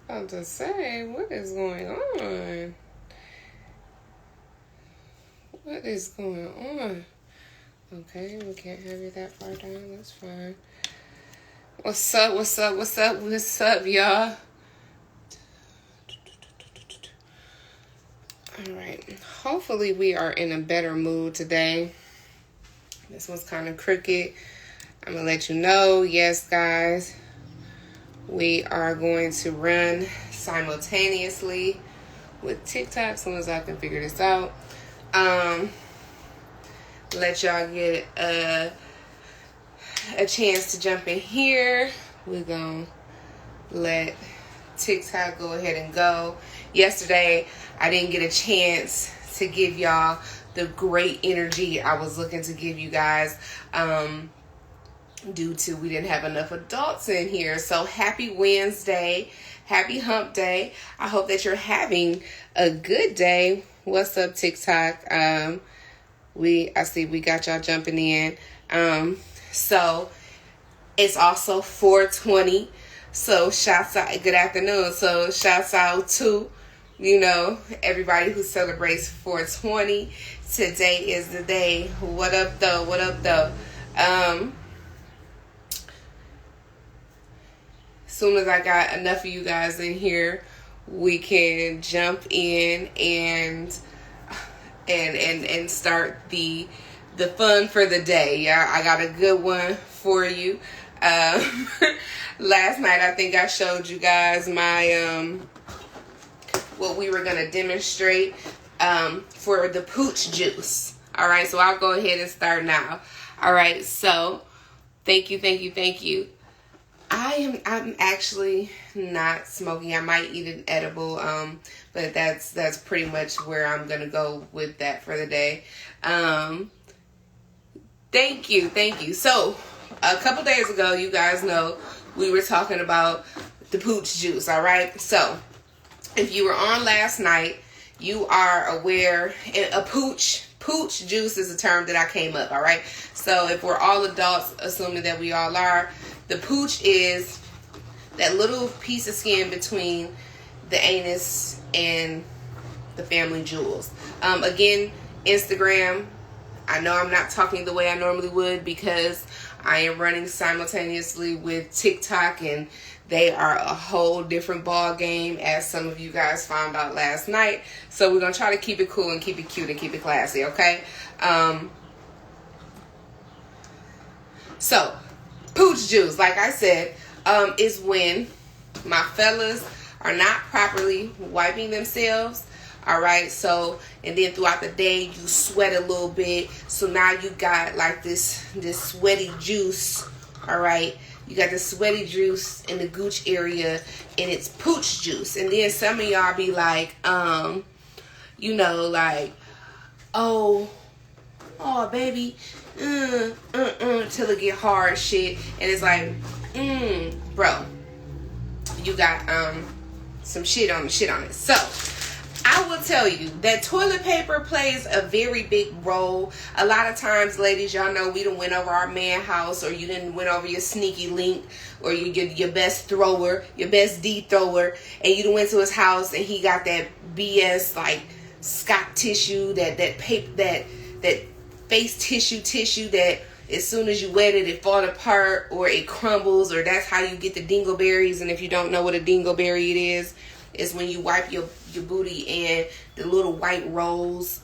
About to say, what is going on? What is going on? Okay, we can't have you that far down. That's fine. What's up, what's up, what's up, what's up, y'all? Alright, hopefully we are in a better mood today. This one's kind of crooked. I'm going to let you know, yes, guys, we are going to run simultaneously with TikTok as soon as I can figure this out. Let y'all get a chance to jump in here. We're going to let TikTok go ahead and go. Yesterday, I didn't get a chance to give y'all the great energy I was looking to give you guys due to we didn't have enough adults in here. So happy Wednesday. Happy hump day. I hope that you're having a good day. What's up, TikTok? I see we got y'all jumping in. So it's also 420. So shouts out, good afternoon. So shouts out to, everybody who celebrates 420. Today is the day. What up though? What up though? Soon as I got enough of you guys in here, we can jump in and start the fun for the day. Yeah, I got a good one for you. Last night I think I showed you guys my what we were gonna demonstrate for the Pooch Juice. All right, so I'll go ahead and start now. All right, so thank you. I'm actually not smoking. I might eat an edible, but that's pretty much where I'm gonna go with that for the day. Thank you. So a couple days ago, you guys know we were talking about the Pooch Juice. All right, so if you were on last night, you are aware a Pooch Juice is a term that I came up. All right, so if we're all adults, assuming that we all are. The pooch is that little piece of skin between the anus and the family jewels. Again, Instagram, I know I'm not talking the way I normally would because I am running simultaneously with TikTok and they are a whole different ball game, as some of you guys found out last night. So we're going to try to keep it cool and keep it cute and keep it classy, okay? So Pooch Juice, like I said, is when my fellas are not properly wiping themselves. All right, so and then throughout the day you sweat a little bit, so now you got like this sweaty juice. All right, you got the sweaty juice in the gooch area, and it's Pooch Juice. And then some of y'all be like, like, oh baby, till it get hard shit, and it's like, bro, you got some shit on it. So I will tell you that toilet paper plays a very big role. A lot of times, ladies, y'all know we done went over our man house, or you done went over your sneaky link, or your best thrower, your best D thrower, and you done went to his house and he got that BS like Scott tissue, that paper, that face tissue that as soon as you wet it fall apart, or it crumbles, or that's how you get the dingleberries. And if you don't know what a dingleberry it is when you wipe your booty and the little white rolls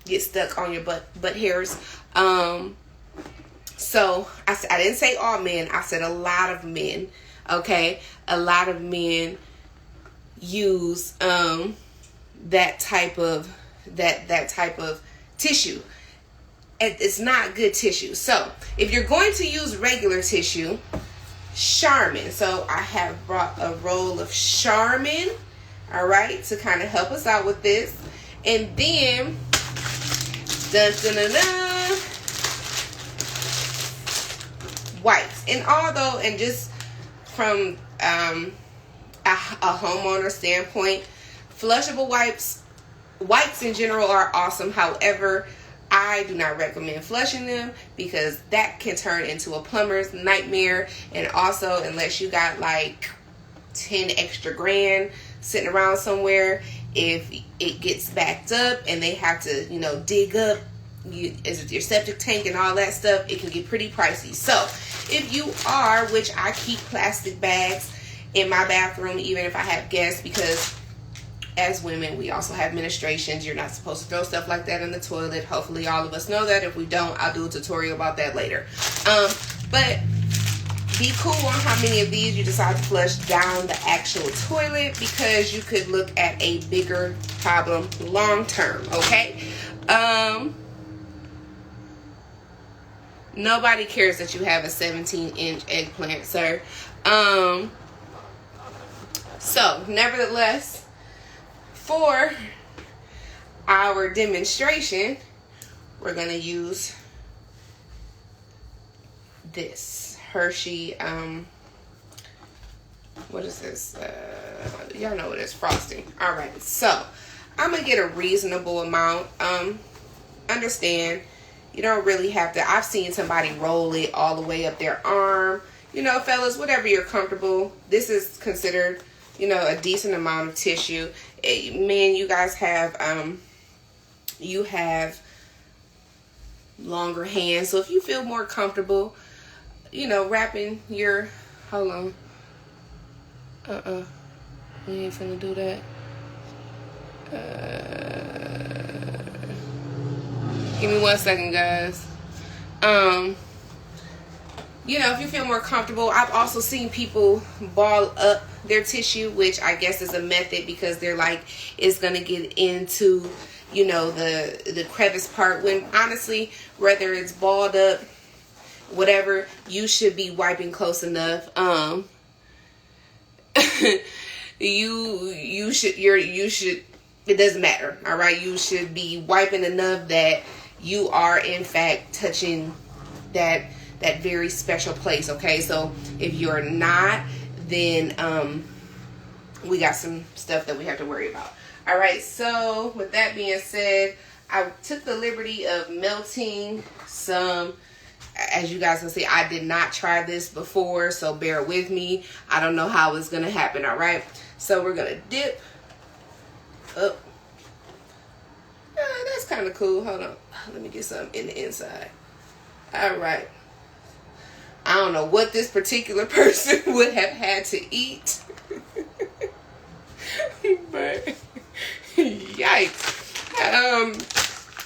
get stuck on your butt hairs. So I didn't say all men, I said a lot of men. Okay, a lot of men use that type of tissue. It's not good tissue. So if you're going to use regular tissue, Charmin. So I have brought a roll of Charmin, all right, to kind of help us out with this. And then, wipes. And just from a homeowner standpoint, flushable wipes in general are awesome. However, I do not recommend flushing them because that can turn into a plumber's nightmare. And also, unless you got like 10 extra grand sitting around somewhere. If it gets backed up and they have to, you know, dig up your septic tank and all that stuff, it can get pretty pricey. So if you are, which I keep plastic bags in my bathroom even if I have guests, because as women we also have menstruations. You're not supposed to throw stuff like that in the toilet. Hopefully all of us know that. If we don't, I'll do a tutorial about that later. But be cool on how many of these you decide to flush down the actual toilet, because you could look at a bigger problem long term. Okay. Nobody cares that you have a 17-inch eggplant, sir. So nevertheless, for our demonstration, we're gonna use this Hershey, what is this? Y'all know what it is, frosting. All right, so I'm gonna get a reasonable amount. Understand, you don't really have to. I've seen somebody roll it all the way up their arm. You know, fellas, whatever you're comfortable. This is considered, you know, a decent amount of tissue. Man, you guys have, you have longer hands. So if you feel more comfortable, you know, wrapping your, hold on. We ain't finna do that. Give me 1 second, guys. You know, if you feel more comfortable, I've also seen people ball up their tissue, which I guess is a method, because they're like, it's gonna get into, you know, the crevice part, when honestly, whether it's balled up, whatever, you should be wiping close enough. you should, it doesn't matter. All right. You should be wiping enough that you are in fact touching that very special place. Okay. So if you're not, then, we got some stuff that we have to worry about. All right. So with that being said, I took the liberty of melting some. As you guys can see, I did not try this before, so bear with me. I don't know how it's going to happen, all right? So we're going to dip up. That's kind of cool. Hold on. Let me get some in the inside. All right. I don't know what this particular person would have had to eat. But, yikes.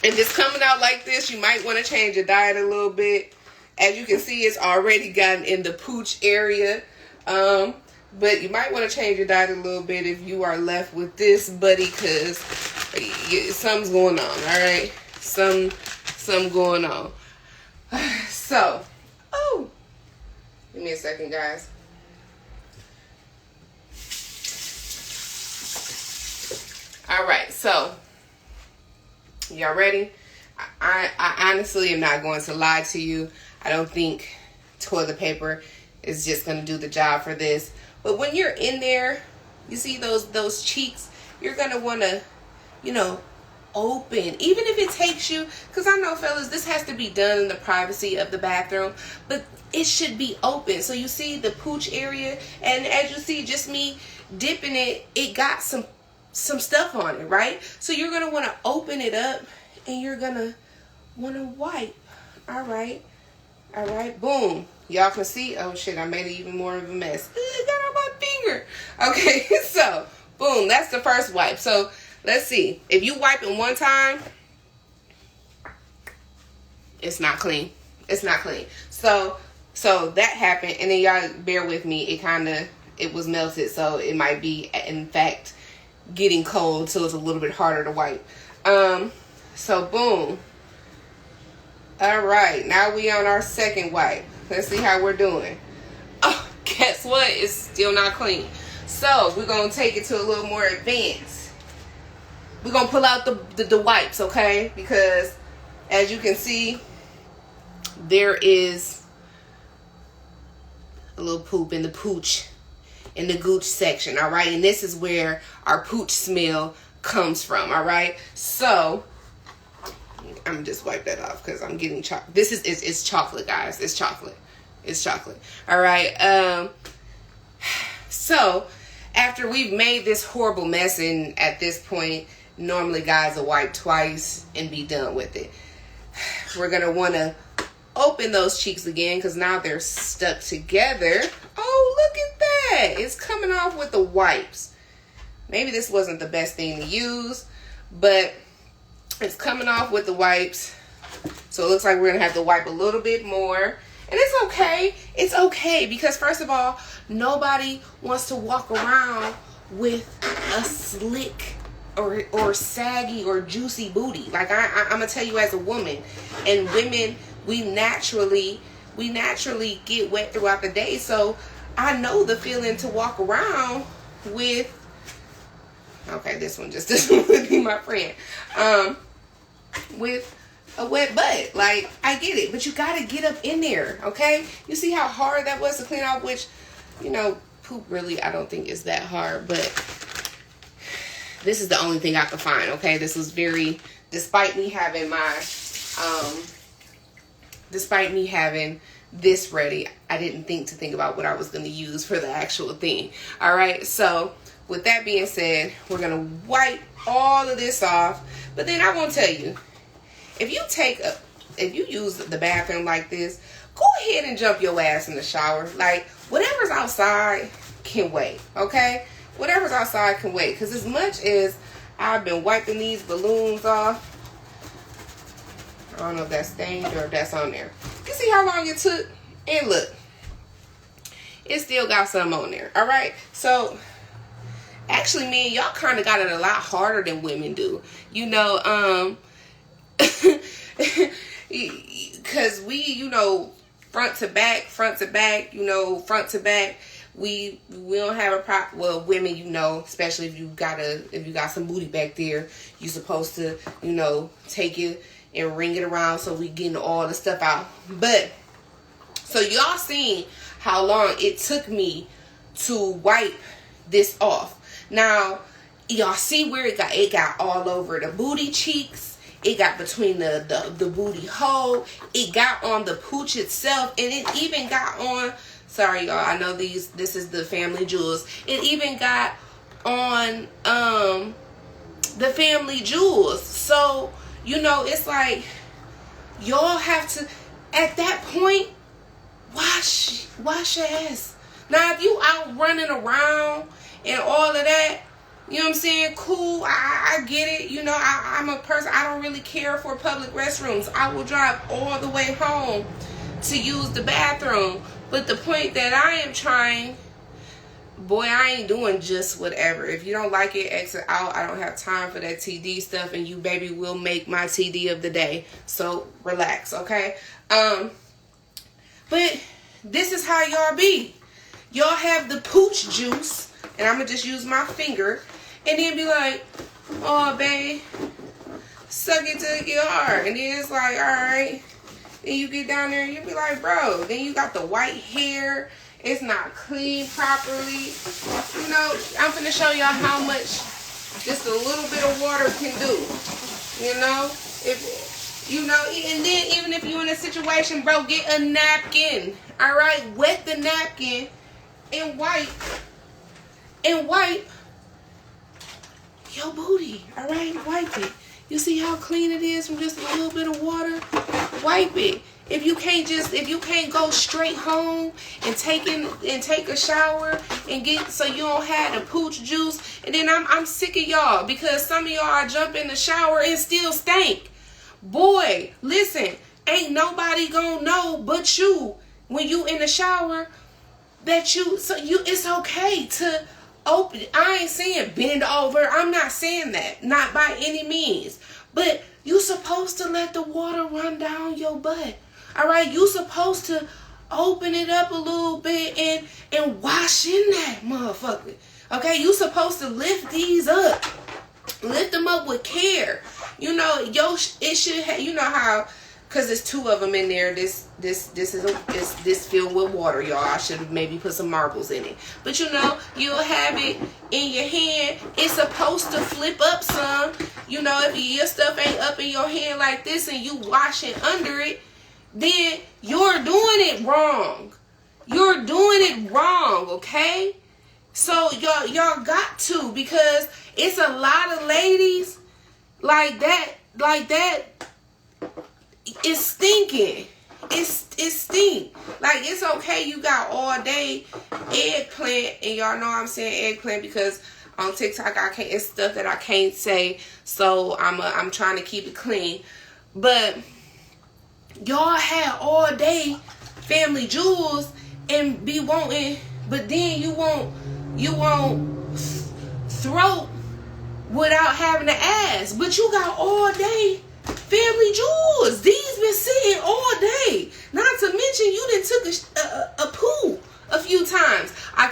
And just coming out like this, you might want to change your diet a little bit. As you can see, it's already gotten in the pooch area. But you might want to change your diet a little bit if you are left with this, buddy, because something's going on, all right? Something going on. So, oh, give me a second, guys. All right, so y'all ready? I honestly am not going to lie to you. I don't think toilet paper is just going to do the job for this. But when you're in there, you see those cheeks, you're going to want to, you know, open. Even if it takes you, because I know, fellas, this has to be done in the privacy of the bathroom, but it should be open. So you see the pooch area, and as you see, just me dipping it, it got some stuff on it, right? So you're going to want to open it up, and you're going to want to wipe. All right. All right. Boom. Y'all can see. Oh, shit. I made it even more of a mess. It got on my finger. Okay. So, boom. That's the first wipe. So, let's see. If you wipe it one time, it's not clean. It's not clean. So that happened. And then y'all bear with me. It was melted. So, it might be, in fact, getting cold. So, it's a little bit harder to wipe. So, boom. All right, now we on our second wipe. Let's see how we're doing. Oh, guess what? It's still not clean. So we're going to take it to a little more advanced. We're going to pull out the wipes, okay? Because as you can see, there is a little poop in the pooch, in the gooch section, all right? And this is where our pooch smell comes from, all right? So I'm just wipe that off because I'm getting chocolate. This is it's chocolate, guys. It's chocolate. It's chocolate. All right. So after we've made this horrible mess, and at this point, normally guys will wipe twice and be done with it. We're going to want to open those cheeks again because now they're stuck together. Oh, look at that. It's coming off with the wipes. Maybe this wasn't the best thing to use, but it's coming off with the wipes. So it looks like we're going to have to wipe a little bit more. And it's okay. It's okay because, first of all, nobody wants to walk around with a slick or saggy or juicy booty. Like I'm gonna tell you, as a woman, and women, we naturally get wet throughout the day. So I know the feeling to walk around with, okay, this one just doesn't be my friend, with a wet butt. Like, I get it, but you gotta get up in there, okay? You see how hard that was to clean off, which, you know, poop really I don't think is that hard, but this is the only thing I could find, okay? This was very, despite me having this ready, I didn't think about what I was going to use for the actual thing. All right, so with that being said, we're going to wipe all of this off. But then I won't tell you, if you use the bathroom like this, go ahead and jump your ass in the shower. Like, whatever's outside can wait, okay? Whatever's outside can wait. Because as much as I've been wiping these balloons off, I don't know if that's stained or if that's on there. You see how long it took? And look, it still got some on there. All right. So actually, man, y'all kind of got it a lot harder than women do. You know, because we, you know, front to back, you know, front to back. We don't have a problem. Well, women, you know, especially if you got some booty back there, you're supposed to, you know, take it and ring it around so we getting all the stuff out. But so y'all seen how long it took me to wipe this off. Now y'all see where it got all over the booty cheeks. It got between the booty hole. It got on the pooch itself, and it even got on. Sorry, y'all. I know this is the family jewels. It even got on the family jewels. So, you know, it's like y'all have to, at that point, wash your ass. Now, if you out running around and all of that, you know what I'm saying? Cool. I get it. You know, I'm a person. I don't really care for public restrooms. I will drive all the way home to use the bathroom. But the point that I am trying, boy, I ain't doing just whatever. If you don't like it, exit out. I don't have time for that TD stuff, and you, baby, will make my TD of the day. So relax, okay? But this is how y'all be. Y'all have the Pooch Juice, and I'm gonna just use my finger, and then be like, oh, babe, suck it till it get hard. And then it's like, all right. Then you get down there and you be like, bro, then you got the white hair. It's not clean properly. You know, I'm finna show y'all how much just a little bit of water can do. You know? If you know, and then even if you're in a situation, bro, get a napkin. Alright? Wet the napkin and wipe your booty. Alright? Wipe it. You see how clean it is from just a little bit of water? Wipe it. If you can't go straight home and take a shower and get, so you don't have the Pooch Juice. And then I'm sick of y'all because some of y'all jump in the shower and still stink. Boy, listen, ain't nobody gonna know but you when you in the shower that it's okay to open. I ain't saying bend over. I'm not saying that. Not by any means. But you supposed to let the water run down your butt. All right? You supposed to open it up a little bit and wash in that motherfucker. Okay? You supposed to lift these up. Lift them up with care. You know, it should have, you know how, because there's two of them in there. This filled with water, y'all. I should have maybe put some marbles in it. But you know, you'll have it in your hand. It's supposed to flip up some. You know, if your stuff ain't up in your hand like this and you washing under it, then you're doing it wrong. You're doing it wrong, okay? So y'all got to, because it's a lot of ladies like that it's stinking. It stink. Like, it's okay, you got all day eggplant, and y'all know I'm saying eggplant because on TikTok it's stuff that I can't say, so I'm trying to keep it clean. But y'all had all day family jewels and be wanting, but then you won't throat without having to ask. But you got all day family jewels. These been sitting all day. Not to mention you done took a poo a few times. I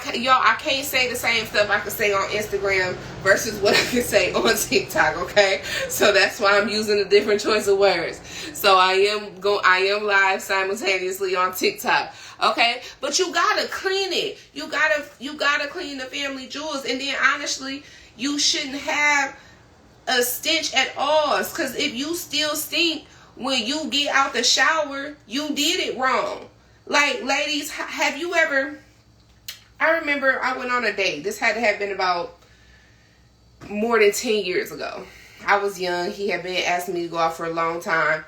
can't say the same stuff I can say on Instagram versus what I can say on TikTok, okay? So that's why I'm using a different choice of words. So I am live simultaneously on TikTok, okay? But you gotta clean it. You gotta clean the family jewels, and then honestly, you shouldn't have a stench at all. Because if you still stink when you get out the shower, you did it wrong. Like, ladies, have you ever... I remember I went on a date. This had to have been about more than 10 years ago. I was young. He had been asking me to go out for a long time.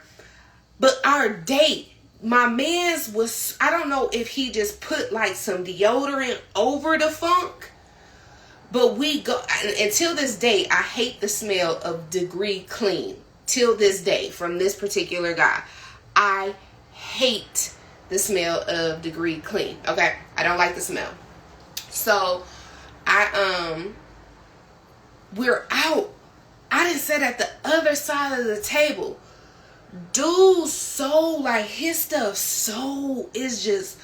But our date, my man's was... I don't know if he just put like some deodorant over the funk. But we go... Until this day, I hate the smell of Degree Clean. Till this day, from this particular guy. I hate the smell of Degree Clean. Okay? I don't like the smell. So, we're out. I done sat at the other side of the table. Dude, so, like, his stuff so is just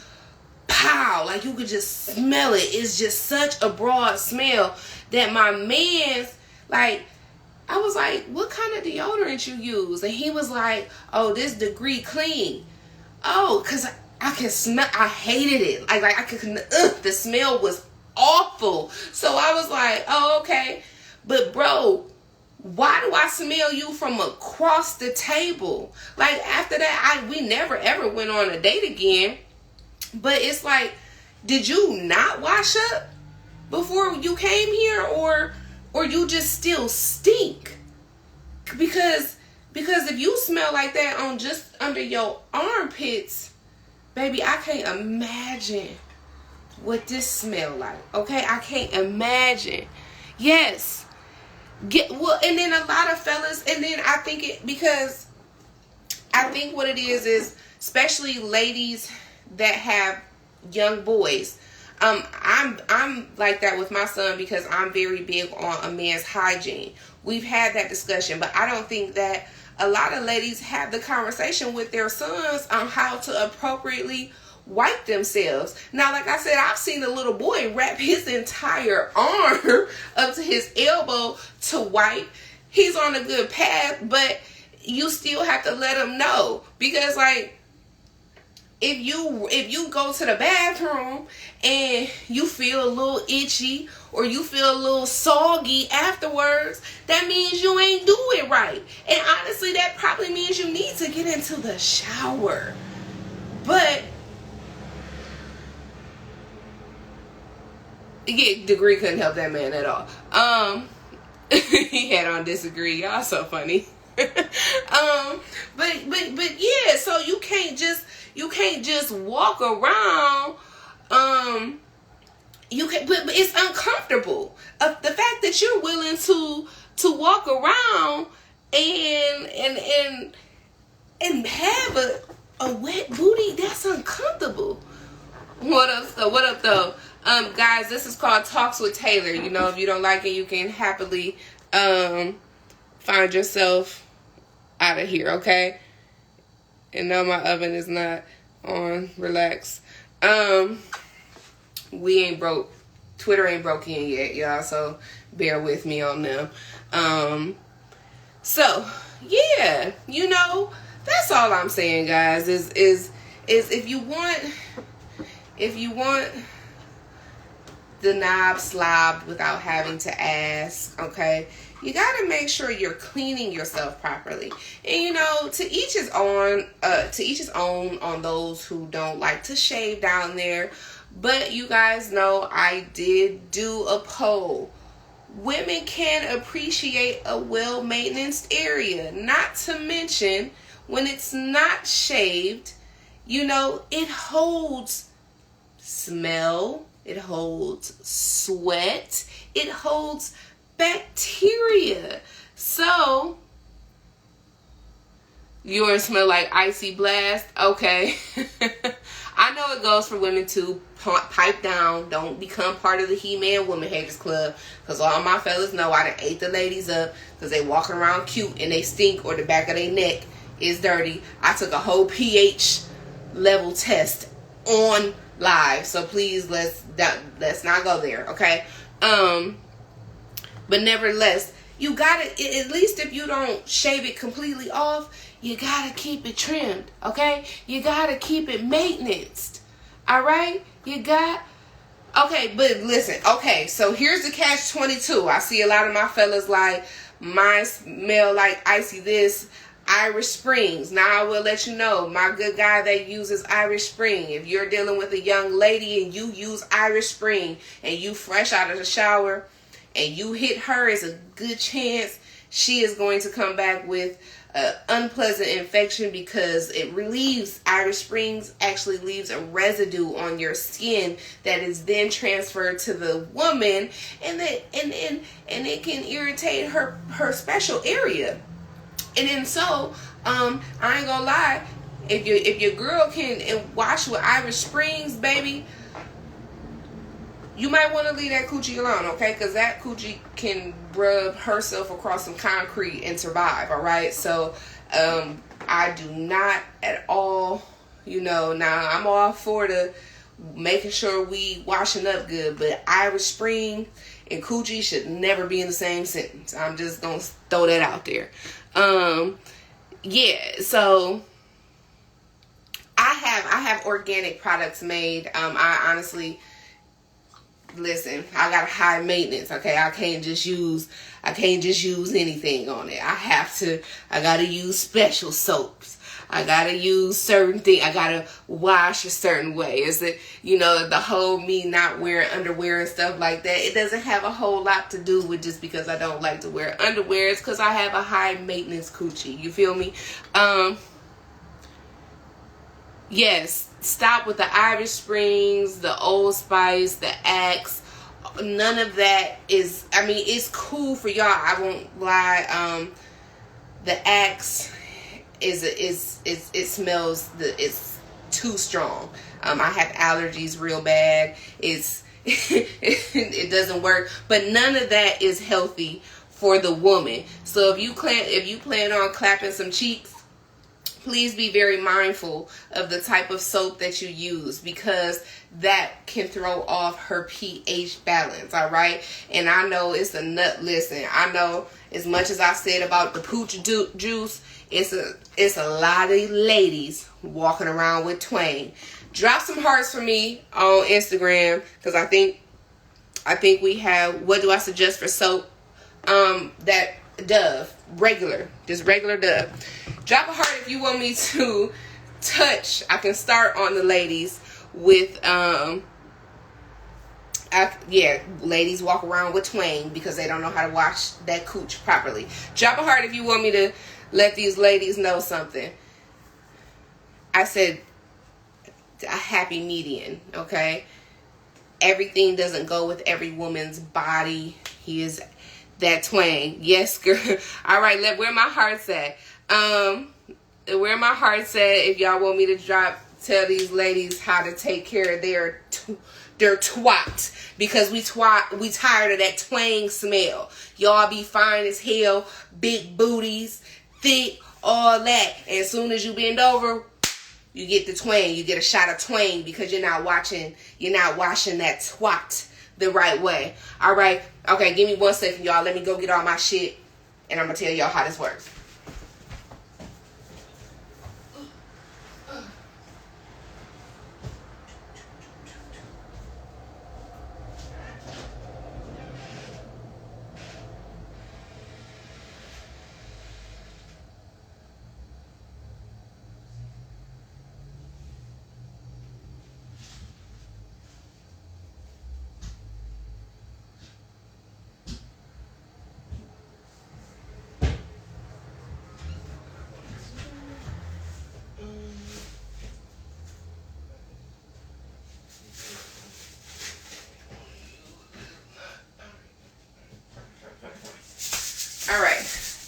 pow. Like, you could just smell it. It's just such a broad smell that my man's, like, I was like, what kind of deodorant you use? And he was like, oh, this Degree Clean. Oh, because I can smell, I hated it. Like I could, the smell was awful. So I was like, oh, okay. But bro, why do I smell you from across the table? Like, after that, we never ever went on a date again. But it's like, did you not wash up before you came here, or you just still stink? Because if you smell like that on just under your armpits, baby, I can't imagine what this smell like. Okay, I can't imagine. Yes. And then a lot of fellas, and then I think what it is especially ladies that have young boys. I'm like that with my son because I'm very big on a man's hygiene. We've had that discussion, but I don't think that a lot of ladies have the conversation with their sons on how to appropriately wipe themselves. Now, like I said, I've seen a little boy wrap his entire arm up to his elbow to wipe. He's on a good path, but you still have to let him know, because like, if you go to the bathroom and you feel a little itchy or you feel a little soggy afterwards, that means you ain't do it right. And honestly, that probably means you need to get into the shower. But yeah, Degree couldn't help that man at all. He had on Disagree. Y'all so funny. But yeah, so you can't just walk around. But it's uncomfortable. The fact that you're willing to walk around and have a wet booty, that's uncomfortable. What up though? Guys, this is called Talks with Tae'ler. You know, if you don't like it, you can happily find yourself out of here, okay? And no, my oven is not on. Relax. We ain't broke. Twitter ain't broke in yet, y'all, so bear with me on them. So yeah, you know, that's all I'm saying, guys, is if you want the knob slobbed without having to ask, okay, you gotta make sure you're cleaning yourself properly. And you know, to each his own on those who don't like to shave down there. But you guys know I did do a poll. Women can appreciate a well-maintenance area. Not to mention, when it's not shaved, you know, it holds smell, it holds sweat, it holds bacteria. So, yours smell like icy blast? Okay. I know it goes for women too. Pipe down. Don't become part of the He-Man Woman Haters Club. Because all my fellas know I done ate the ladies up. Because they walking around cute and they stink or the back of their neck is dirty. I took a whole pH level test on live. So please, let's not go there. Okay? But nevertheless, you gotta, at least if you don't shave it completely off, you gotta keep it trimmed, okay? You gotta keep it maintenanced, all right? You got, okay, but listen, okay, so here's the catch-22. I see a lot of my fellas like, mine smell like icy this, Irish Springs. Now I will let you know, my good guy that uses Irish Spring. If you're dealing with a young lady and you use Irish Spring and you fresh out of the shower and you hit her, it's a good chance she is going to come back with an unpleasant infection, because it relieves, Irish Springs actually leaves a residue on your skin that is then transferred to the woman, and it can irritate her special area. And then so I ain't gonna lie, if your girl can wash with Irish Springs, baby, you might want to leave that coochie alone, okay? Because that coochie can rub herself across some concrete and survive, all right? So, I do not at all, you know, now I'm all for the making sure we washing up good, but Irish Spring and coochie should never be in the same sentence. I'm just going to throw that out there. Yeah, so I have organic products made. I honestly... Listen, I got high maintenance, okay? I can't just use anything on it. I gotta use special soaps. I gotta use certain things. I gotta wash a certain way. Is it, you know, the whole me not wearing underwear and stuff like that, it doesn't have a whole lot to do with just because I don't like to wear underwear. It's because I have a high maintenance coochie. You feel me? Yes, stop with the Irish Springs, the Old Spice, the Axe. None of that is, I mean, it's cool for y'all. I won't lie. The Axe it smells, it's too strong. I have allergies real bad. It doesn't work. But none of that is healthy for the woman. So if you plan on clapping some cheeks, please be very mindful of the type of soap that you use, because that can throw off her pH balance, all right? And I know it's a nut. Listen, I know as much as I said about the Pooch Juice, it's a lot of ladies walking around with Twang. Drop some hearts for me on Instagram, because I think we have, what do I suggest for soap? That Dove, just regular Dove. Drop a heart if you want me to touch. I can start on the ladies with ladies walk around with Twang because they don't know how to wash that cooch properly. Drop a heart if you want me to let these ladies know something. I said a happy median, okay? Everything doesn't go with every woman's body. He is that Twang. Yes, girl. All right, where my heart's at. Where my heart's at, if y'all want me to tell these ladies how to take care of their twat, because we tired of that Twang smell. Y'all be fine as hell, big booties, thick, all that. And as soon as you bend over, you get the Twang. You get a shot of Twang because you're not washing that twat the right way. All right. Okay, give me 1 second, y'all. Let me go get all my shit, and I'm gonna tell y'all how this works.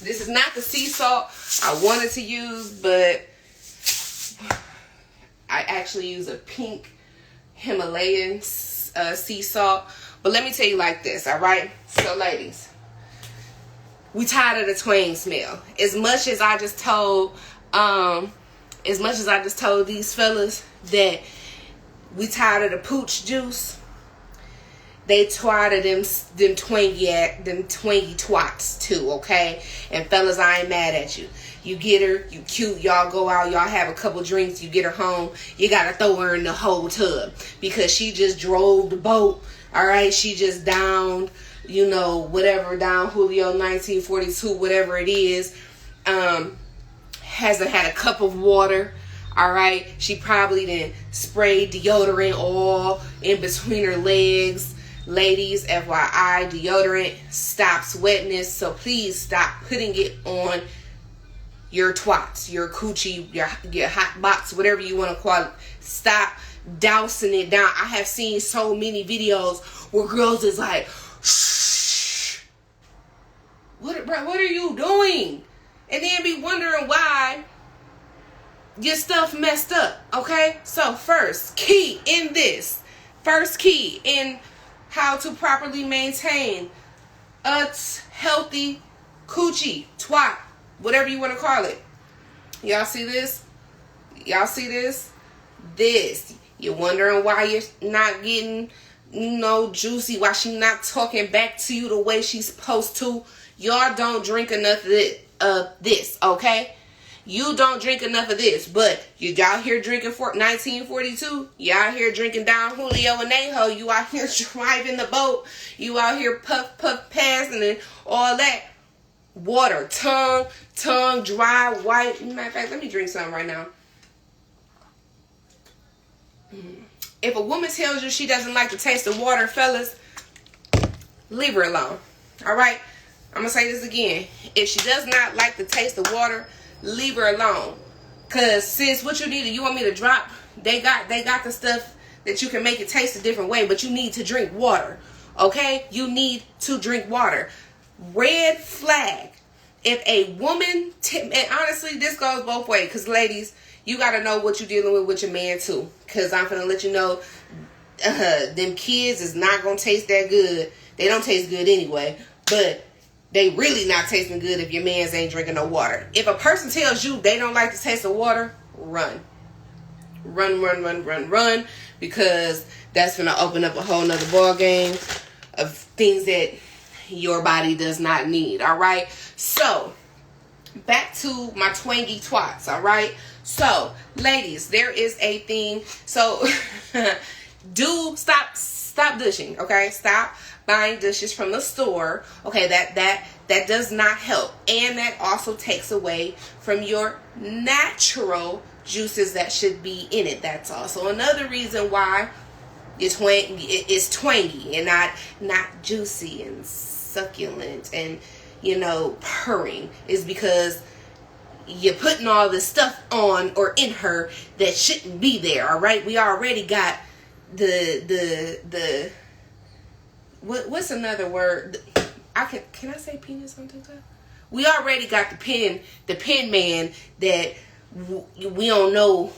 This is not the sea salt I wanted to use, but I actually use a pink Himalayan sea salt. But let me tell you like this, all right? So, ladies, we tired of the twang smell. As much as I just told these fellas that we tired of the Pooch Juice, they tired of them twangy twats too, okay? And fellas, I ain't mad at you. You get her, you cute, y'all go out, y'all have a couple drinks, you get her home, you gotta throw her in the whole tub because she just drove the boat, all right? She just downed, you know, whatever, down Julio 1942, whatever it is. Hasn't had a cup of water, all right? She probably didn't spray deodorant all in between her legs. Ladies, FYI, deodorant stops wetness, so please stop putting it on your twats, your coochie, your hot box, whatever you want to call it. Stop dousing it down. I have seen so many videos where girls is like, shh, what are you doing? And then be wondering why your stuff messed up, okay? So first key in how to properly maintain a healthy coochie, twat, whatever you want to call it. Y'all see this? Y'all see this? This. You're wondering why you're not getting, juicy, why she's not talking back to you the way she's supposed to. Y'all don't drink enough of this, okay? You don't drink enough of this, but you out here drinking 1942. You out here drinking down Julio and Ajo. You out here driving the boat. You out here puff passing and all that. Water, tongue dry, white. Matter of fact, let me drink something right now. If a woman tells you she doesn't like the taste of water, fellas, leave her alone. All right? I'm going to say this again. If she does not like the taste of water, leave her alone. Cause sis, what you need, you want me to drop? They got the stuff that you can make it taste a different way, but you need to drink water. Okay? You need to drink water. Red flag. If a woman, and honestly, this goes both ways. Cause ladies, you gotta know what you're dealing with your man too. Cause I'm gonna let you know, them kids is not gonna taste that good. They don't taste good anyway. But they really not tasting good if your mans ain't drinking no water. If a person tells you they don't like the taste of water, run. Run. Because that's going to open up a whole nother ball game of things that your body does not need. All right. So, back to my twangy twats. All right. So, ladies, there is a thing. So, stop dishing. Okay. Stop buying dishes from the store. Okay, that does not help, and that also takes away from your natural juices that should be in it. That's also another reason why it's twangy and not juicy and succulent and purring, is because you're putting all this stuff on or in her that shouldn't be there. All right, we already got the what's another word? Can I say penis on TikTok? We already got the pen man that we don't know,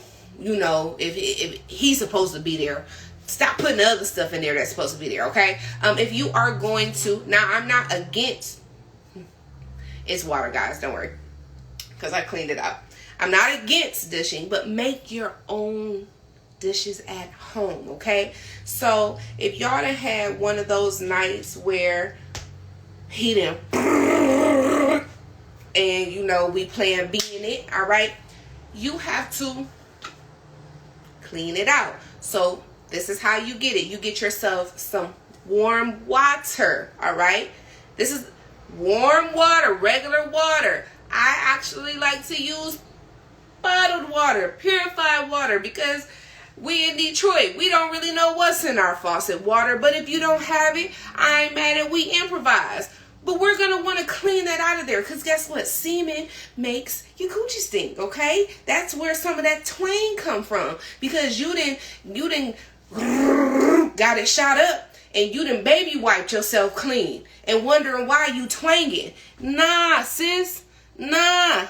if he's supposed to be there. Stop putting the other stuff in there that's supposed to be there, okay? If you are going to, now I'm not against, it's water, guys, don't worry, because I cleaned it up. I'm not against dishing, but make your own dishes at home, okay? So if y'all done had one of those nights where he done and we playing being it, all right, you have to clean it out. So this is how you get it. You get yourself some warm water, all right? This is warm water, regular water. I actually like to use bottled water, purified water, because we in Detroit, we don't really know what's in our faucet water. But if you don't have it, I ain't mad at, we improvise. But we're going to want to clean that out of there. Because guess what? Semen makes your coochie stink, okay? That's where some of that twang come from. Because you didn't got it shot up and you done baby wiped yourself clean and wondering why you twanging. Nah, sis. Nah.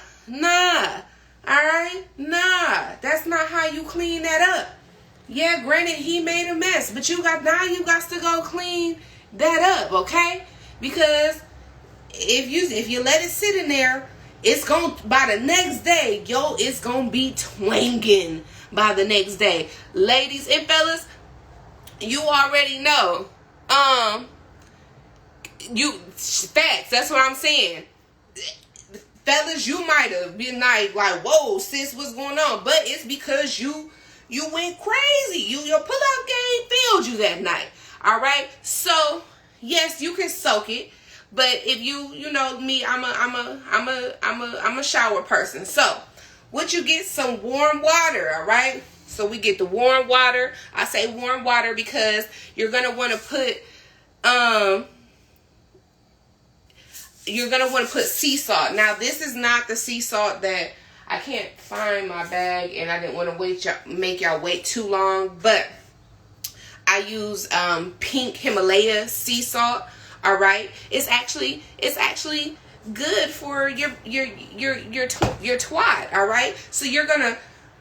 Alright? Nah. That's not how you clean that up. Yeah, granted, he made a mess, but you got to go clean that up, okay? Because if you let it sit in there, it's going by the next day, it's gonna be twanging by the next day. Ladies and fellas, you already know. Facts, that's what I'm saying. Fellas, you might have been like, whoa, sis, what's going on? But it's because you went crazy. Your pull-out game failed you that night. All right. So yes, you can soak it, but if you know me, I'm a shower person. So would you get some warm water? All right. So we get the warm water. I say warm water because you're gonna want to put sea salt. Now this is not the sea salt that I can't find my bag, and I didn't want to make y'all wait too long, but I use pink Himalaya sea salt. All right, it's actually good for your twat. All right, so you're gonna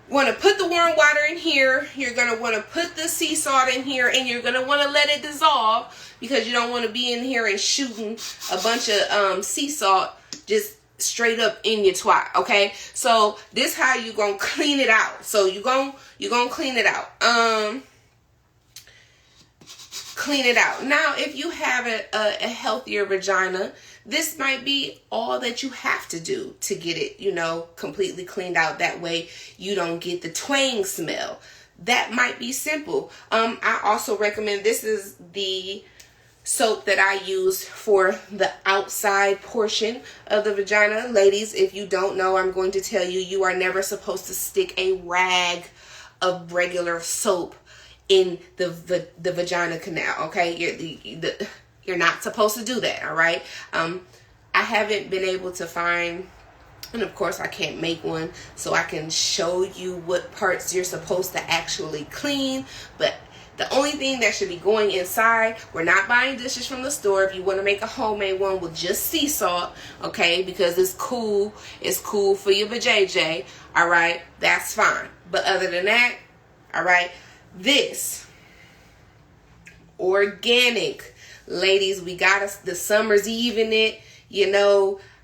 want to put the warm water in here. You're gonna want to put the sea salt in here, and you're gonna want to let it dissolve because you don't want to be in here and shooting a bunch of sea salt just straight up in your twat. Okay, so this how you gonna clean it out. So you gonna clean it out. Clean it out. Now, if you have a healthier vagina, this might be all that you have to do to get it, completely cleaned out. That way you don't get the twang smell. That might be simple. I also recommend, this is the soap that I use for the outside portion of the vagina. Ladies, if you don't know, I'm going to tell you, you are never supposed to stick a rag of regular soap in the vagina canal, okay? You're not supposed to do that, all right? I haven't been able to find, and of course I can't make one, so I can show you what parts you're supposed to actually clean, but the only thing that should be going inside, we're not buying dishes from the store. If you want to make a homemade one with just sea salt, okay, because it's cool for your vajayjay, all right, that's fine. But other than that, all right, this organic, ladies, we got us the summer's eve in it,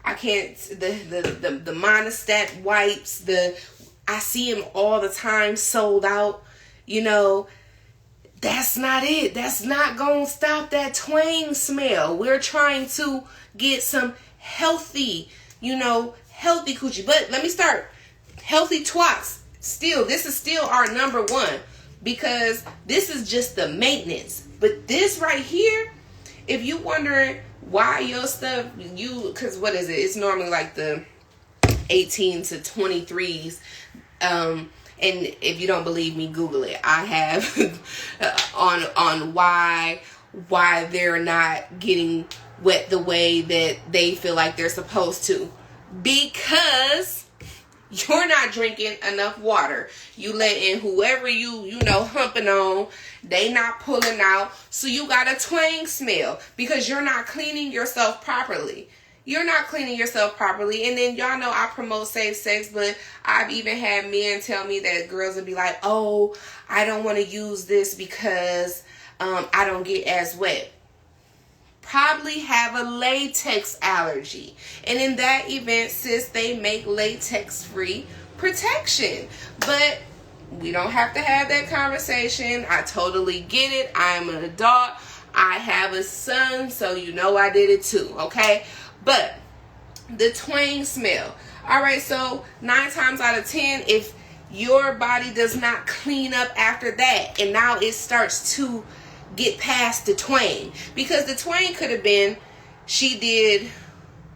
I can't, the monostat wipes, I see them all the time sold out, that's not it. That's not gonna stop that twang smell. We're trying to get some healthy, healthy coochie. But let me start. Healthy twats. This is still our number one, because this is just the maintenance. But this right here, if you wondering why your stuff, because what is it? It's normally like the 18 to 23s. And if you don't believe me, Google it. I have on why they're not getting wet the way that they feel like they're supposed to. Because you're not drinking enough water. You let in whoever you humping on. They not pulling out. So you got a twang smell because you're not cleaning yourself properly. You're not cleaning yourself properly. And then y'all know I promote safe sex, but I've even had men tell me that girls would be like, oh, I don't want to use this because I don't get as wet. Probably have a latex allergy. And in that event, sis, they make latex-free protection. But we don't have to have that conversation. I totally get it. I am an adult. I have a son, so I did it too, okay? But the twang smell. All right, so 9 times out of 10, if your body does not clean up after that, and now it starts to get past the twang, because the twang could have been, she did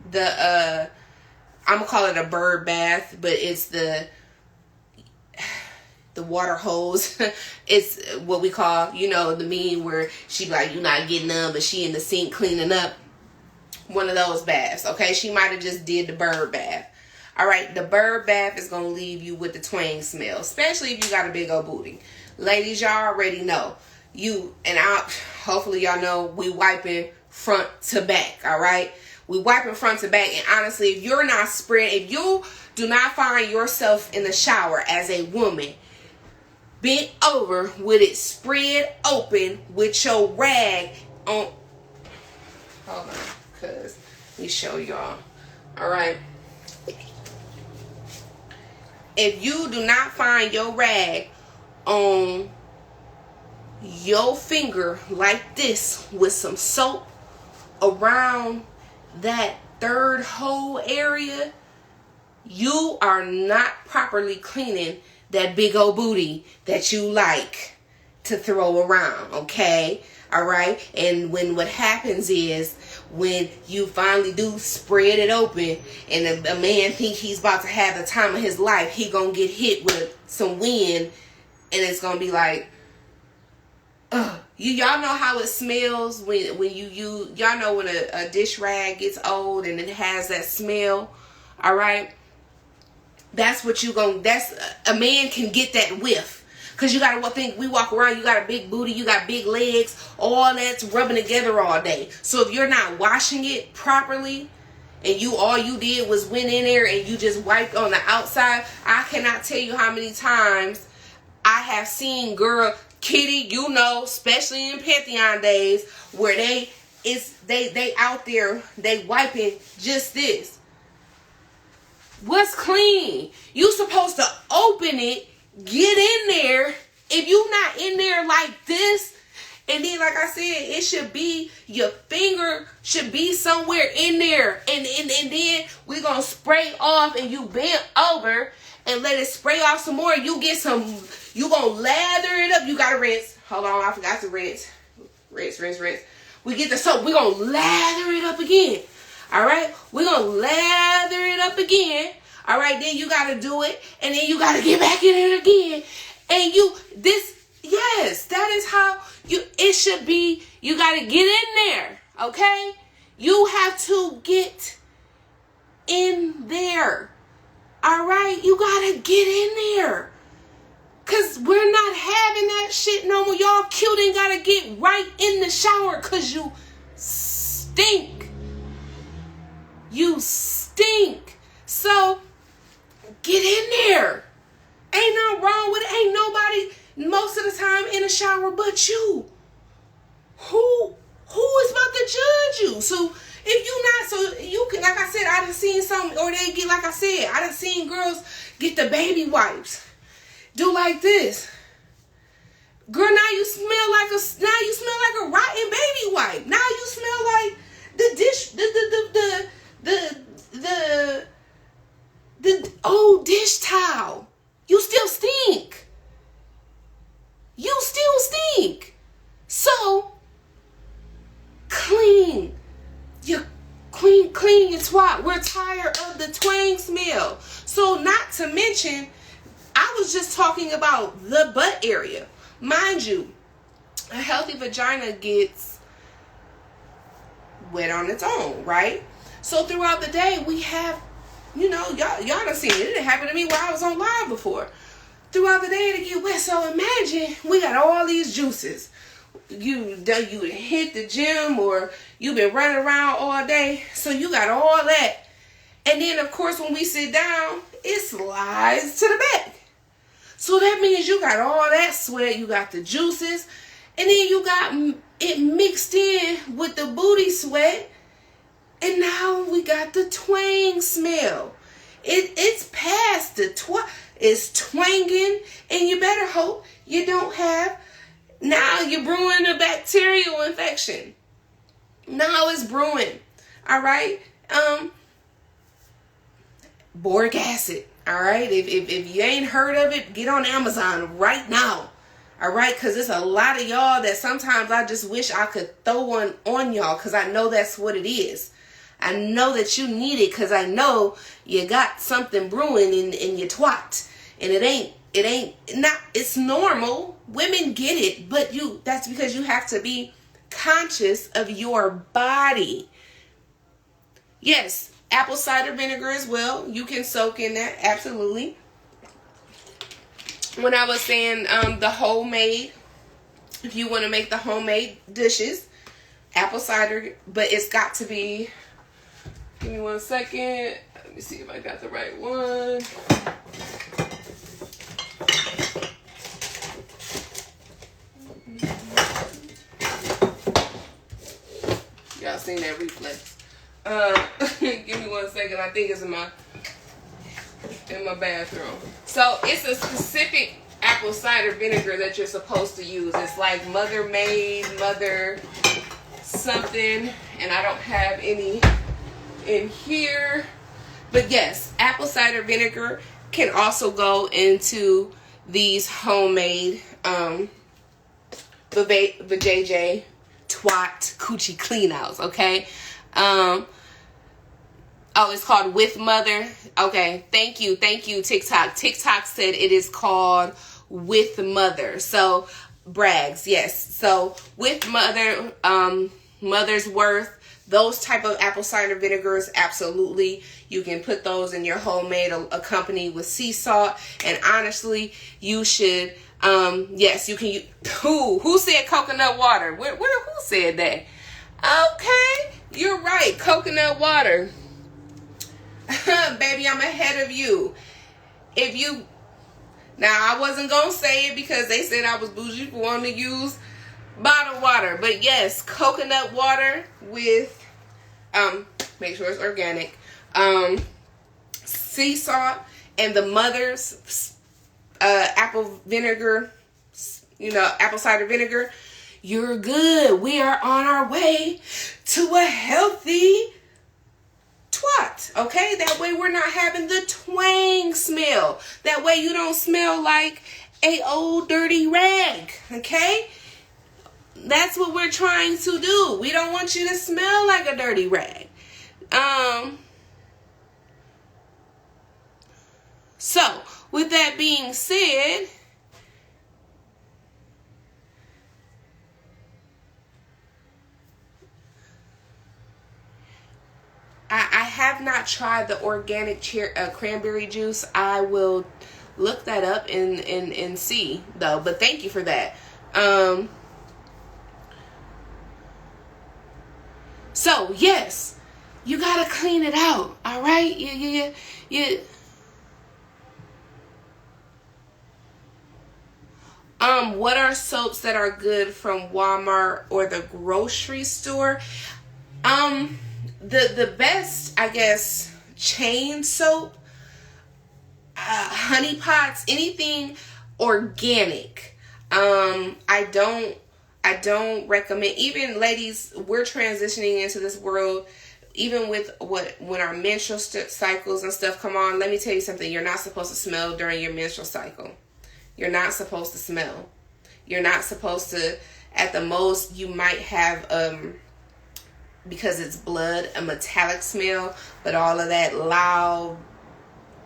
the I'm gonna call it a bird bath, but it's the water hose. It's what we call, the meme where she be like, you're not getting none, but she in the sink cleaning up. One of those baths, okay? She might have just did the bird bath. All right, the bird bath is going to leave you with the twang smell, especially if you got a big old booty. Ladies, y'all already know. hopefully y'all know we wiping front to back, all right? We wiping front to back, and honestly, if you're not spreading, if you do not find yourself in the shower as a woman, bent over with it spread open with your rag on, hold on, cause let me show y'all, all right? If you do not find your rag on your finger like this with some soap around that third hole area, you are not properly cleaning that big old booty that you like to throw around, okay? All right? And what happens is, when you finally do spread it open and a man think he's about to have the time of his life, he gonna get hit with some wind, and it's gonna be like, ugh. Y'all know how it smells when y'all know when a dish rag gets old and it has that smell, all right? That's what that's a man can get that whiff. Because you got to think, we walk around, you got a big booty, you got big legs, all that's rubbing together all day. So if you're not washing it properly, and all you did was went in there and you just wiped on the outside, I cannot tell you how many times I have seen Kitty, you know, especially in Pantheon days, where they out there, they wiping just this. What's clean? You supposed to open it, get in there. If you not in there like this, and then like I said, it should be, your finger should be somewhere in there, and then we're gonna spray off, and you bend over and let it spray off some more. You gonna lather it up. You gotta rinse. Hold on, I forgot to rinse. Rinse. We get the soap. We're gonna lather it up again. Alright? We're gonna lather it up again. Alright, then you gotta do it. And then you gotta get back in it again. And yes, that is how it should be. You gotta get in there. Okay? You have to get in there. Alright? You gotta get in there. Cause we're not having that shit no more. Y'all cute and gotta get right in the shower cause you stink. You stink. So get in there. Ain't nothing wrong with it. Ain't nobody most of the time in the shower but you. Who is about to judge you? So if you not, so you can, like I said, I done seen some, or they get, like I said, I done seen girls get the baby wipes. Do like this. Girl, now you smell like a rotten baby wipe. Now you smell like the dish, the old dish towel. You still stink. You still stink. So clean your twat. We're tired of the twang smell. So not to mention, I was just talking about the butt area. Mind you, a healthy vagina gets wet on its own, right? So throughout the day, we have, y'all done seen it. It didn't happen to me while I was on live before. Throughout the day, to get wet. So imagine we got all these juices. You hit the gym, or you've been running around all day. So you got all that. And then, of course, when we sit down, it slides to the back. So that means you got all that sweat, you got the juices, and then you got it mixed in with the booty sweat, and now we got the twang smell. It's past the it's twanging, and you better hope you don't have, now you're brewing a bacterial infection. Now it's brewing, all right? Boric acid. All right, if you ain't heard of it, get on Amazon right now. All right, because there's a lot of y'all that sometimes I just wish I could throw one on y'all, because I know that's what it is. I know that you need it, because I know you got something brewing in your twat, and it's normal. Women get it, but that's because you have to be conscious of your body. Yes. Apple cider vinegar as well. You can soak in that. Absolutely. When I was saying the homemade, if you want to make the homemade dishes, apple cider, but it's got to be, give me 1 second. Let me see if I got the right one. Y'all seen that reflex. Give me 1 second. I think it's in my bathroom. So it's a specific apple cider vinegar that you're supposed to use. It's like Mother Made, Mother something, and I don't have any in here. But yes, apple cider vinegar can also go into these homemade vajayjay twat coochie clean outs, okay? Oh, it's called With Mother. Okay, thank you, TikTok. TikTok said it is called With Mother. So, brags, yes. So, With Mother, Mother's Worth, those type of apple cider vinegars, absolutely. You can put those in your homemade, accompanied with sea salt. And honestly, you should, yes, you can. Who said coconut water? Who said that? Okay, you're right, coconut water. Baby, I'm ahead of you. Now I wasn't gonna say it because they said I was bougie for wanting to use bottled water, but yes, coconut water with make sure it's organic, sea salt, and the Mother's apple vinegar, apple cider vinegar. You're good. We are on our way to a healthy twat, okay? That way we're not having the twang smell. That way you don't smell like a old dirty rag, okay? That's what we're trying to do. We don't want you to smell like a dirty rag. So, with that being said, I have not tried the organic cranberry juice. I will look that up and see, though. But thank you for that. So, yes, you got to clean it out, all right? Yeah. What are soaps that are good from Walmart or the grocery store? The best, I guess, chain soap, honey pots, anything organic. I don't recommend, even ladies, we're transitioning into this world, even with when our menstrual cycles and stuff come on. Let me tell you something. You're not supposed to smell during your menstrual cycle. You're not supposed to smell. You're not supposed to, at the most, you might have, because it's blood, a metallic smell, but all of that loud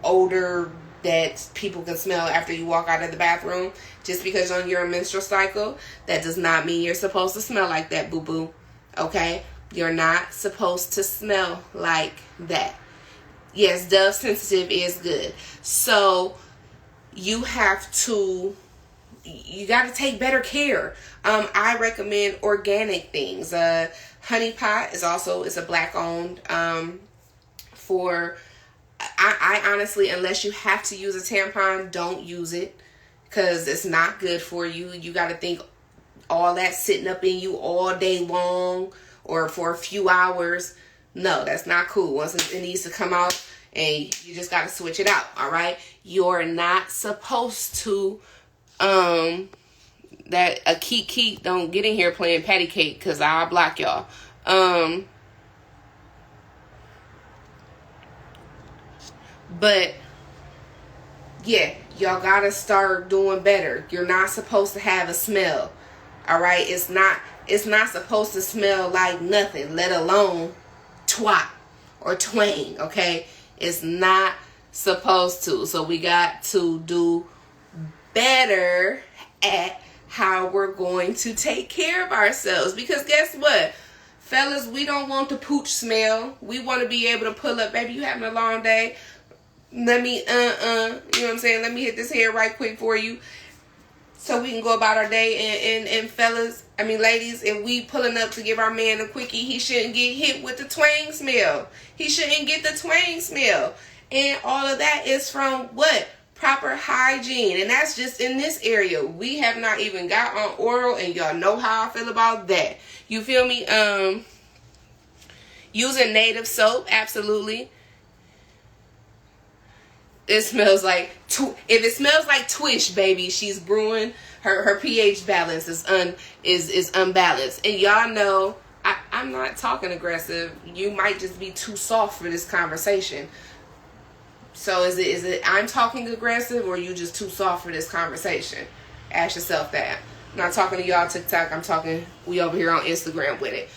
odor that people can smell after you walk out of the bathroom, just because on your menstrual cycle, that does not mean you're supposed to smell like that, boo-boo, okay? You're not supposed to smell like that. Yes, Dove Sensitive is good. So, you got to take better care. I recommend organic things. Honey Pot is a black owned. I honestly, unless you have to use a tampon, don't use it, because it's not good for you. You got to think all that sitting up in you all day long or for a few hours. No, that's not cool. Once it needs to come out, and you just got to switch it out. All right, you're not supposed to that a keek don't get in here playing patty cake, because I'll block y'all. But yeah, y'all gotta start doing better. You're not supposed to have a smell. All right, it's not supposed to smell like nothing, let alone twat or twang. Okay, it's not supposed to. So we got to do better at how we're going to take care of ourselves, because guess what, fellas, we don't want the pooch smell. We want to be able to pull up, baby, you having a long day, let me you know what I'm saying, let me hit this hair right quick for you. so we can go about our day. And fellas, I mean ladies, if we pulling up to give our man a quickie, he shouldn't get hit with the twang smell. He shouldn't get the twang smell. And all of that is from what? Proper hygiene. And that's just in this area. We have not even got on oral, and y'all know how I feel about that. You feel me? Using native soap, absolutely. It smells like, if it smells like Twish, baby, she's brewing. Her pH balance is unbalanced. And y'all know, I'm not talking aggressive. You might just be too soft for this conversation. So is it I'm talking aggressive, or you just too soft for this conversation? Ask yourself that. I'm not talking to y'all TikTok. I'm talking, we over here on Instagram with it.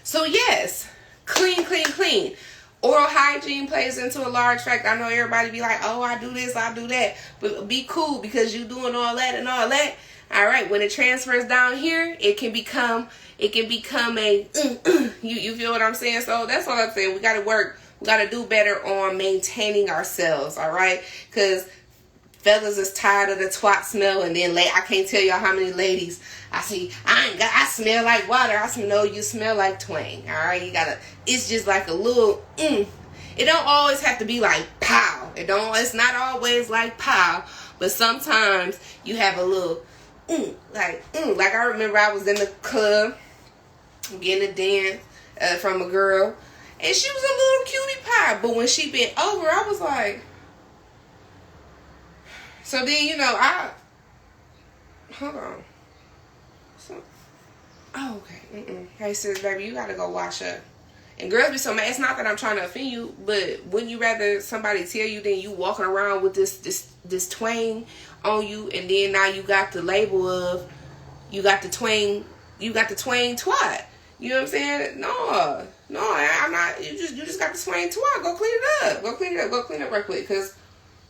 So yes, clean. Oral hygiene plays into a large factor. I know everybody be like, oh, I do this, I do that. But be cool, because you doing all that and all that. All right, when it transfers down here, it can become a, you feel what I'm saying? So that's all I'm saying. We got to work. We got to do better on maintaining ourselves, all right? Because fellas is tired of the twat smell, and then I can't tell y'all how many ladies I see, I smell like water. I smell, no, you smell like twang, all right? You got to, it's just like a little, it don't always have to be like pow. It's not always like pow, but sometimes you have a little, like I remember I was in the club getting a dance from a girl, and she was a little cutie pie, but when she bent over, I was like, so then, you know, hold on. So, okay. Hey, sis, baby, you gotta go wash up. And girls be so mad. It's not that I'm trying to offend you, but wouldn't you rather somebody tell you than you walking around with this twang on you, and then now you got the label of, you got the twang twat. You know what I'm saying? No, I'm not. You just got the twang twat. Go clean it up. Go clean it up right quick, because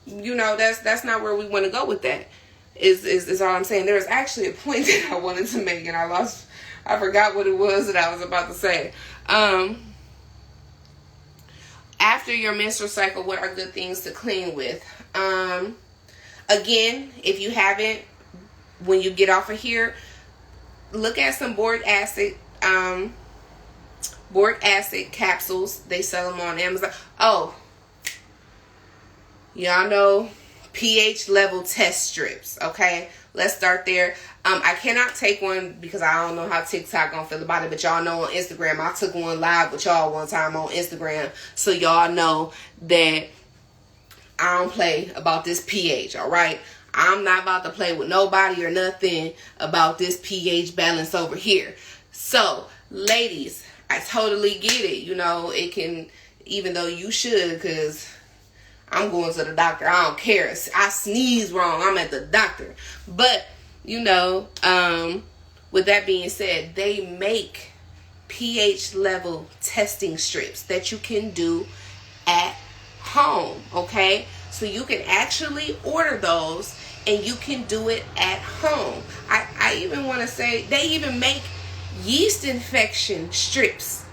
you know that's not where we want to go with that. Is all I'm saying. There was actually a point that I wanted to make, and I forgot what it was that I was about to say. After your menstrual cycle, what are good things to clean with? Again, if you haven't, when you get off of here, look at some boric acid capsules. They sell them on Amazon. Oh, y'all know pH level test strips. Okay, let's start there. I cannot take one because I don't know how TikTok gonna feel about it, but y'all know on Instagram, I took one live with y'all one time on Instagram, so y'all know that I don't play about this pH. All right, I'm not about to play with nobody or nothing about this pH balance over here. So ladies, I totally get it. You know, it can, even though you should, because I'm going to the doctor. I don't care. I sneeze wrong, I'm at the doctor. But, you know, with that being said, they make pH level testing strips that you can do at home, okay? So you can actually order those, and you can do it at home. I even want to say, they even make yeast infection strips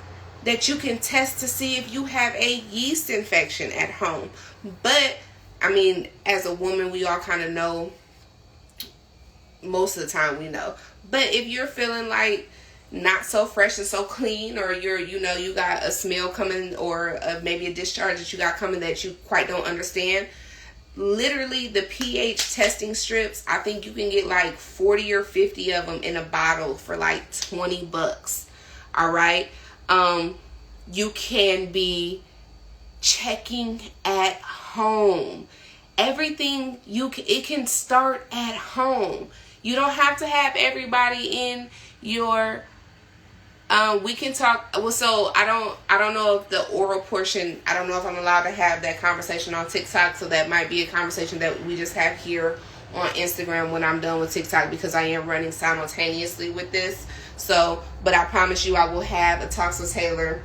that you can test to see if you have a yeast infection at home. But I mean, as a woman, we all kind of know, most of the time we know. But if you're feeling like not so fresh and so clean, or you got a smell coming, or maybe a discharge that you got coming that you quite don't understand, literally the pH testing strips, I think you can get like 40 or 50 of them in a bottle for like $20. All right. You can be checking at home. Everything it can start at home. You don't have to have everybody in your we can talk. Well, so I don't know if the oral portion, I don't know if I'm allowed to have that conversation on TikTok, so that might be a conversation that we just have here on Instagram when I'm done with TikTok, because I am running simultaneously with this. So, but I promise you, I will have a talks with Tae'ler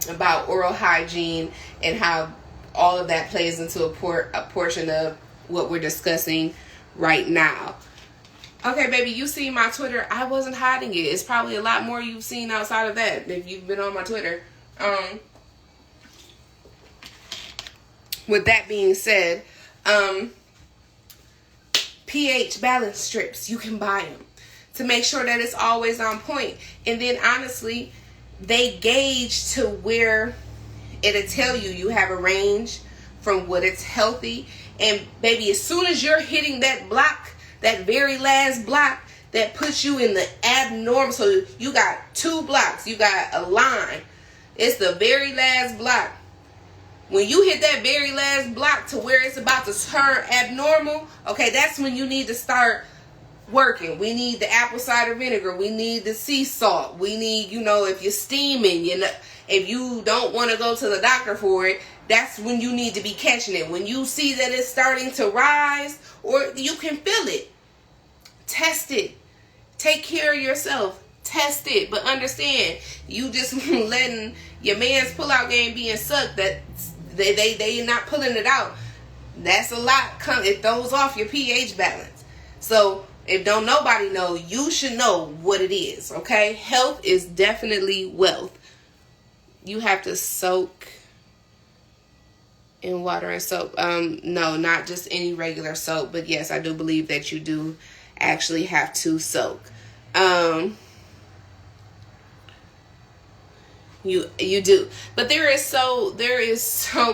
about oral hygiene and how all of that plays into a portion of what we're discussing right now. Okay, baby, you see my Twitter. I wasn't hiding it. It's probably a lot more you've seen outside of that if you've been on my Twitter. With that being said, pH balance strips. You can buy them to make sure that it's always on point. And then honestly, they gauge to where it'll tell you have a range from what it's healthy. And baby, as soon as you're hitting that block, that very last block that puts you in the abnormal, so you got 2 blocks, you got a line, it's the very last block. When you hit that very last block to where it's about to turn abnormal, okay, that's when you need to start working. We need the apple cider vinegar. We need the sea salt. We need, if you're steaming, if you don't want to go to the doctor for it, that's when you need to be catching it. When you see that it's starting to rise, or you can feel it, test it. Take care of yourself. Test it. But understand, you just letting your man's pull-out game being sucked, that they not pulling it out. That's a lot. It throws off your pH balance. So if don't nobody know, you should know what it is, okay? Health is definitely wealth. You have to soak in water and soap. No, not just any regular soap, but yes, I do believe that you do actually have to soak. You do. But there is so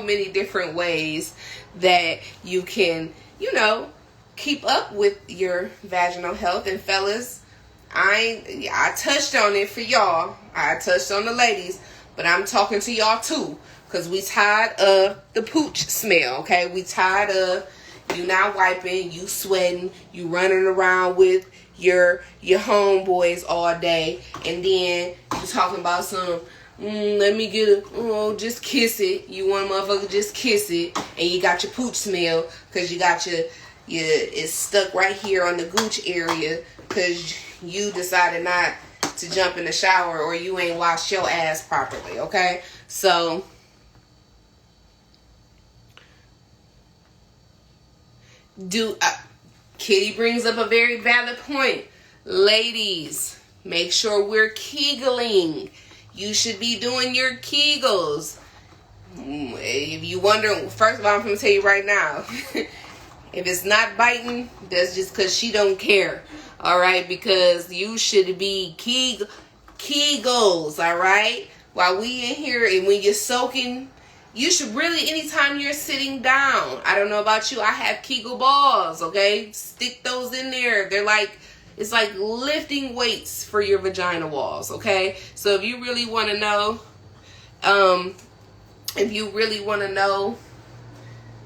many different ways that you can, keep up with your vaginal health. And fellas, I touched on it for y'all. I touched on the ladies, but I'm talking to y'all too, because we tired of the pooch smell, okay? We tired of you not wiping, you sweating, you running around with your homeboys all day, and then you talking about some, let me get just kiss it. You want a motherfucker just kiss it, and you got your pooch smell because you got it's stuck right here on the gooch area because you decided not to jump in the shower, or you ain't washed your ass properly, okay? So Kitty brings up a very valid point. Ladies, make sure we're Kegeling. You should be doing your Kegels. If you wonder, first of all, I'm going to tell you right now. If it's not biting, that's just because she don't care. All right? Because you should be Kegels. All right? While we in here, and when you're soaking, you should really, anytime you're sitting down. I don't know about you. I have Kegel Balls. Okay? Stick those in there. It's like lifting weights for your vagina walls, okay? So if you really want to know,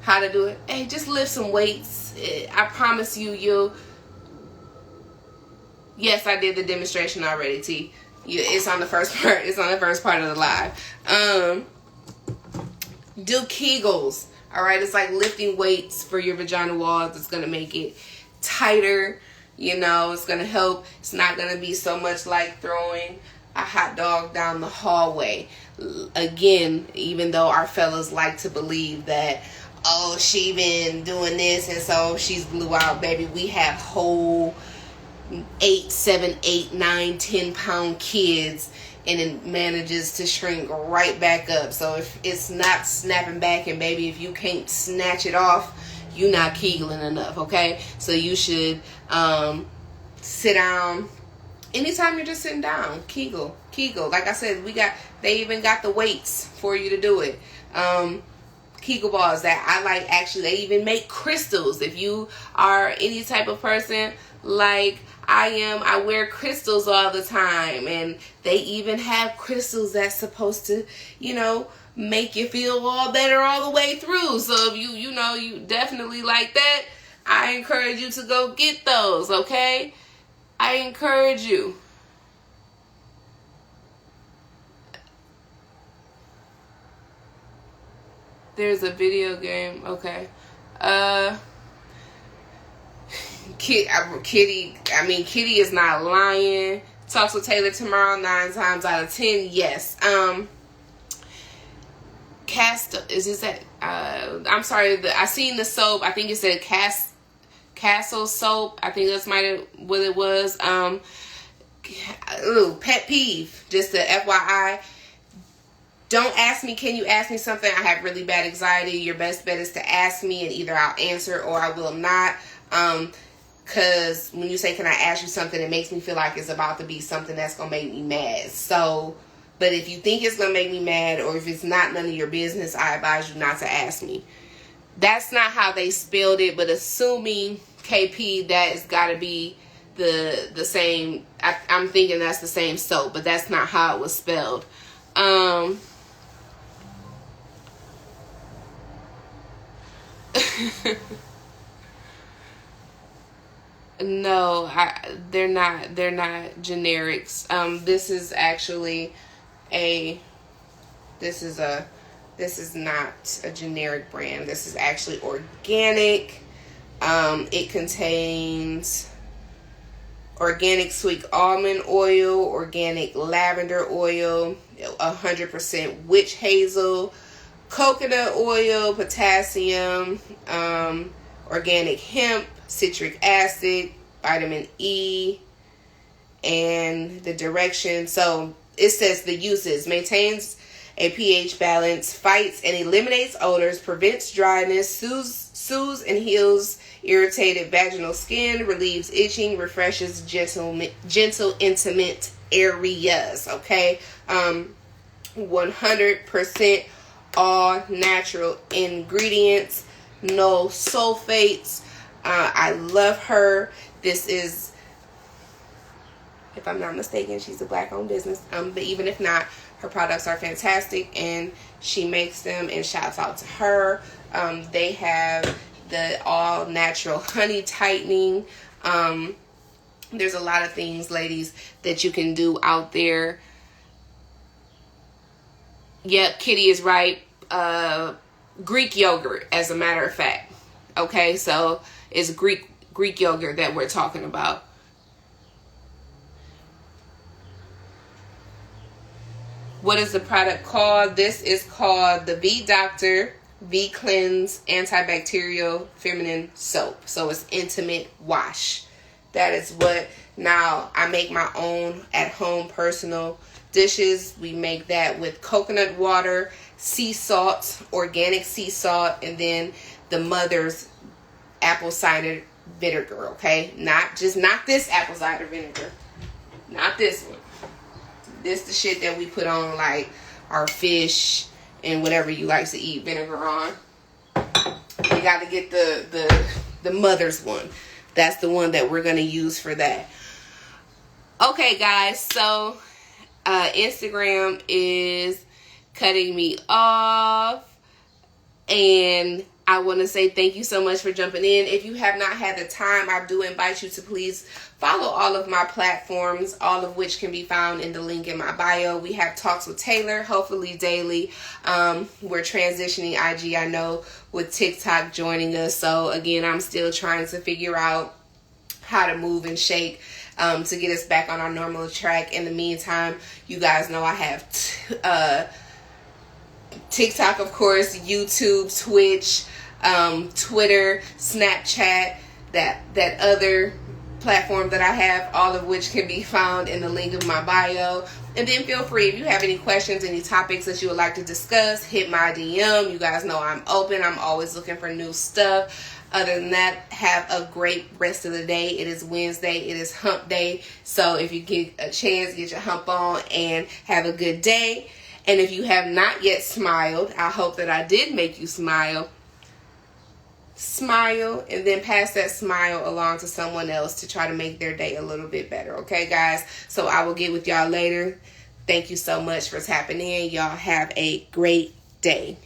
how to do it, hey, just lift some weights. I promise you, yes, I did the demonstration already, T. It's on the first part. It's on the first part of the live. Do Kegels, all right? It's like lifting weights for your vagina walls. It's going to make it tighter. It's going to help. It's not going to be so much like throwing a hot dog down the hallway. Again, even though our fellas like to believe that, oh, she been doing this and so she's blew out, baby. We have whole 8, 7, 8, 9, 10 pound kids, and it manages to shrink right back up. So if it's not snapping back, and baby, if you can't snatch it off, you're not Kegeling enough, okay? So you should sit down. Anytime you're just sitting down, Kegel. Like I said, they even got the weights for you to do it. Kegel balls that I like, actually, they even make crystals. If you are any type of person like I am, I wear crystals all the time, and they even have crystals that's supposed to, make you feel all better all the way through. So if you definitely like that, I encourage you to go get those, okay? I encourage you. There's a video game, okay. Kitty is not lying. Talks with Tae'ler tomorrow, 9 times out of 10, yes. I'm sorry, I seen the soap. I think it said Castle soap. I think that's what it was. Pet peeve, just a FYI. Don't ask me, can you ask me something? I have really bad anxiety. Your best bet is to ask me, and either I'll answer or I will not. Because when you say, can I ask you something, it makes me feel like it's about to be something that's going to make me mad. So, but if you think it's going to make me mad, or if it's not none of your business, I advise you not to ask me. That's not how they spelled it, but assuming KP, that has got to be the same. I'm thinking that's the same soap, but that's not how it was spelled. No, they're not generics. This is actually this is not a generic brand. This is actually organic. It contains organic sweet almond oil, organic lavender oil, 100% witch hazel, coconut oil, potassium, organic hemp, citric acid, vitamin E, and the direction. So it says the uses: maintains a pH balance, fights and eliminates odors, prevents dryness, soothes and heals irritated vaginal skin, relieves itching, refreshes gentle intimate areas. Okay, 100% all natural ingredients, no sulfates. I love her. This is, if I'm not mistaken, she's a black-owned business. But even if not, her products are fantastic, and she makes them. And shouts out to her. They have the all-natural honey tightening. There's a lot of things, ladies, that you can do out there. Yep, Kitty is right. Greek yogurt, as a matter of fact. Okay, so it's Greek yogurt that we're talking about. What is the product called? This is called the V Doctor V Cleanse Antibacterial Feminine Soap. So it's intimate wash. That is what. Now I make my own at home personal dishes. We make that with coconut water, sea salt, organic sea salt, and then the mother's apple cider vinegar. Okay, not this apple cider vinegar, not this one. This the shit that we put on like our fish and whatever you like to eat vinegar on. You got to get the mother's one. That's the one that we're gonna use for that. Okay, guys. So Instagram is cutting me off, and I want to say thank you so much for jumping in. If you have not had the time, I do invite you to please follow all of my platforms, all of which can be found in the link in my bio. We have Talks with Tae'ler, hopefully daily. We're transitioning IG, I know, with TikTok joining us. So again, I'm still trying to figure out how to move and shake to get us back on our normal track. In the meantime, you guys know I have TikTok, of course, YouTube, Twitch, Twitter, Snapchat, that other platform that I have, all of which can be found in the link of my bio. And then feel free, if you have any questions, any topics that you would like to discuss, hit my DM. You guys know I'm open. I'm always looking for new stuff. Other than that, have a great rest of the day. It is Wednesday. It is hump day. So if you get a chance, get your hump on and have a good day. And if you have not yet smiled, I hope that I did make you smile. Smile, and then pass that smile along to someone else to try to make their day a little bit better. Okay, guys? So I will get with y'all later. Thank you so much for tapping in. Y'all have a great day.